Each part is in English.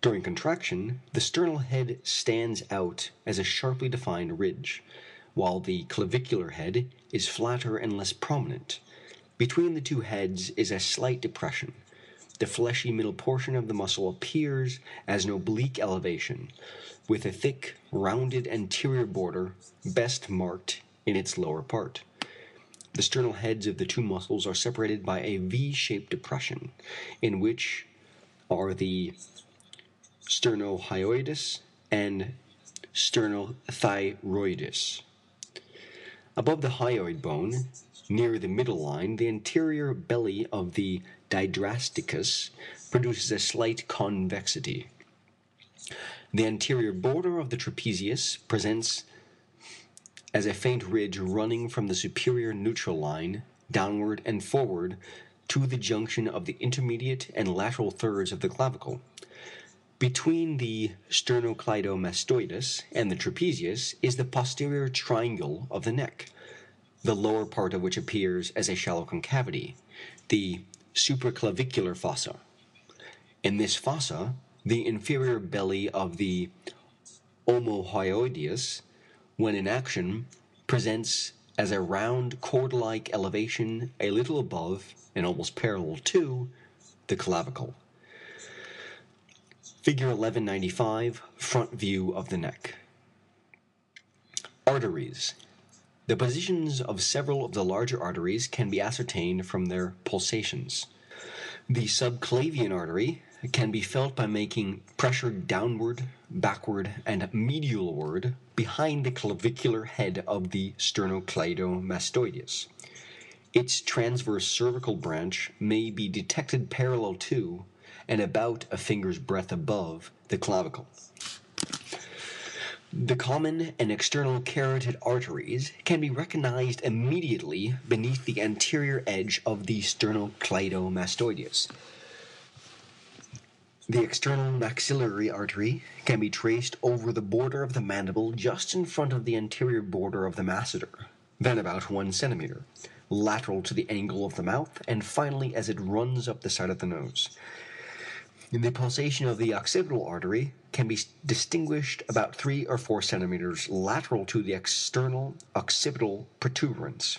During contraction, the sternal head stands out as a sharply defined ridge, while the clavicular head is flatter and less prominent. Between the two heads is a slight depression. The fleshy middle portion of the muscle appears as an oblique elevation, with a thick, rounded anterior border best marked in its lower part. The sternal heads of the two muscles are separated by a V-shaped depression, in which are the sternohyoidus and sternothyroidus. Above the hyoid bone, near the middle line, the anterior belly of the didrasticus produces a slight convexity. The anterior border of the trapezius presents as a faint ridge running from the superior neutral line downward and forward to the junction of the intermediate and lateral thirds of the clavicle. Between the sternocleidomastoidus and the trapezius is the posterior triangle of the neck, the lower part of which appears as a shallow concavity, the supraclavicular fossa. In this fossa, the inferior belly of the omohyoideus, when in action, presents as a round cord-like elevation a little above and almost parallel to the clavicle. Figure 1195, front view of the neck. Arteries. The positions of several of the larger arteries can be ascertained from their pulsations. The subclavian artery can be felt by making pressure downward, backward, and medialward behind the clavicular head of the sternocleidomastoideus. Its transverse cervical branch may be detected parallel to and about a finger's breadth above the clavicle. The common and external carotid arteries can be recognized immediately beneath the anterior edge of the sternocleidomastoideus. The external maxillary artery can be traced over the border of the mandible just in front of the anterior border of the masseter, then about 1 centimeter, lateral to the angle of the mouth, and finally as it runs up the side of the nose. The pulsation of the occipital artery can be distinguished about 3 or 4 centimeters lateral to the external occipital protuberance,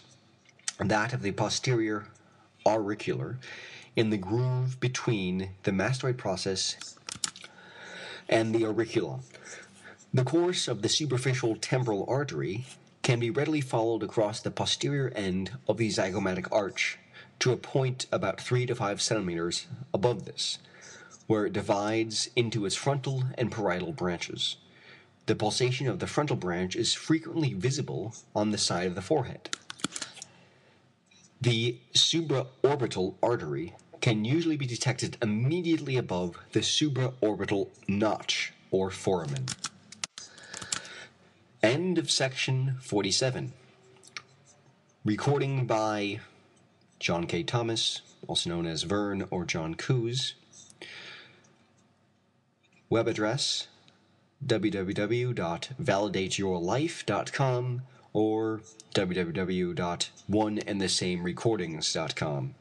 that of the posterior auricular, in the groove between the mastoid process and the auricula. The course of the superficial temporal artery can be readily followed across the posterior end of the zygomatic arch to a point about 3 to 5 centimeters above this, where it divides into its frontal and parietal branches. The pulsation of the frontal branch is frequently visible on the side of the forehead. The supraorbital artery can usually be detected immediately above the supraorbital notch or foramen. End of section 47. Recording by John K. Thomas, also known as Vern or John Coos. Web address www.validateyourlife.com or www.oneandthesamerecordings.com.